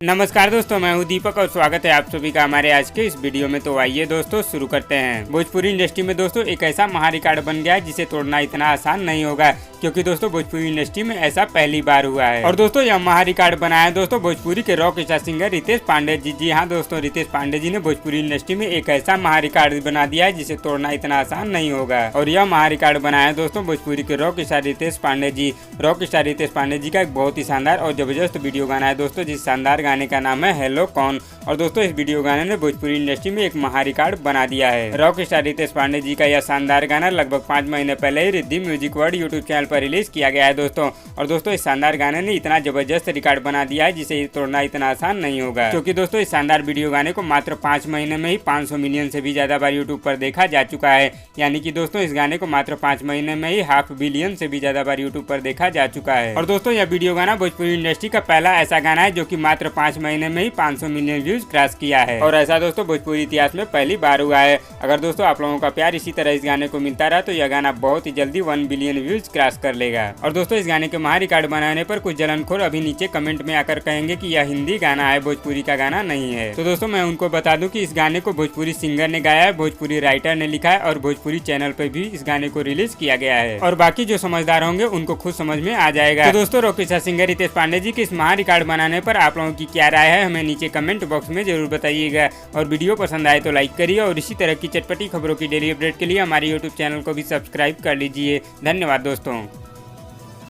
नमस्कार दोस्तों, मैं हूं दीपक और स्वागत है आप सभी का हमारे आज के इस वीडियो में। तो आइए दोस्तों शुरू करते हैं। भोजपुरी इंडस्ट्री में दोस्तों एक ऐसा महारिकॉर्ड बन गया है जिसे तोड़ना इतना आसान नहीं होगा, क्योंकि दोस्तों भोजपुरी इंडस्ट्री में ऐसा पहली बार हुआ है। और दोस्तों यह महारिकॉर्ड बनाया दोस्तों भोजपुरी के rock star singer Ritesh Pandey ji. जी हाँ दोस्तों, रितेश पांडे जी ने भोजपुरी इंडस्ट्री में एक ऐसा महारिकॉर्ड बना दिया है जिसे तोड़ना इतना आसान नहीं होगा। और यह महारिकॉर्ड बनाया दोस्तों भोजपुरी के रॉक स्टार रितेश पांडे जी। रॉक स्टार रितेश पांडे जी का एक बहुत ही शानदार और जबरदस्त वीडियो गाना है दोस्तों, जिस शानदार गाने का नाम है हेलो कौन। और दोस्तों इस वीडियो गाने ने भोजपुरी इंडस्ट्री में एक महारिकॉर्ड बना दिया है। रॉक स्टार रितेश पांडे जी का यह शानदार गाना लगभग 5 महीने पहले ही Riddhi music world YouTube channel पर रिलीज किया गया है दोस्तों। और दोस्तों इस शानदार गाने ने इतना जबरदस्त रिकॉर्ड बना दिया है जिसे तोड़ना इतना आसान नहीं होगा, क्योंकि दोस्तों इस शानदार वीडियो गाने को मात्र 5 महीने में ही 500 मिलियन से भी ज्यादा बार यूट्यूब पर देखा जा चुका है। यानी कि दोस्तों इस गाने को मात्र 5 महीने में ही 500 मिलियन से भी ज्यादा बार यूट्यूब पर देखा जा चुका है। और दोस्तों यह वीडियो गाना भोजपुरी इंडस्ट्री का पहला ऐसा गाना है जो कि मात्र 5 महीने में ही 500 मिलियन व्यूज क्रॉस किया है। और ऐसा दोस्तों भोजपुरी इतिहास में पहली बार हुआ है। अगर दोस्तों आप लोगों का प्यार इसी तरह इस गाने को मिलता रहा तो यह गाना बहुत ही जल्दी 1 बिलियन व्यूज क्रॉस कर लेगा। और दोस्तों इस गाने के महारिकॉर्ड बनाने पर कुछ जलनखोर अभी नीचे कमेंट में आकर कहेंगे कि यह हिंदी गाना है, भोजपुरी का गाना नहीं है। तो दोस्तों मैं उनको बता दूं कि इस गाने को भोजपुरी सिंगर ने गाया है, भोजपुरी राइटर ने लिखा है और भोजपुरी चैनल पर भी इस गाने को रिलीज किया गया है। और बाकी जो समझदार होंगे उनको खुद समझ में आ जाएगा। तो दोस्तों rock star singer Ritesh Pandey ji के इस महारिकॉर्ड बनाने पर आप लोगों की क्या राय है, हमें नीचे कमेंट बॉक्स में जरूर बताइएगा। और वीडियो पसंद आए तो लाइक करिए और इसी तरह की चटपटी खबरों की डेली अपडेट के लिए हमारे यूट्यूब चैनल को भी सब्सक्राइब कर लीजिए। धन्यवाद दोस्तों।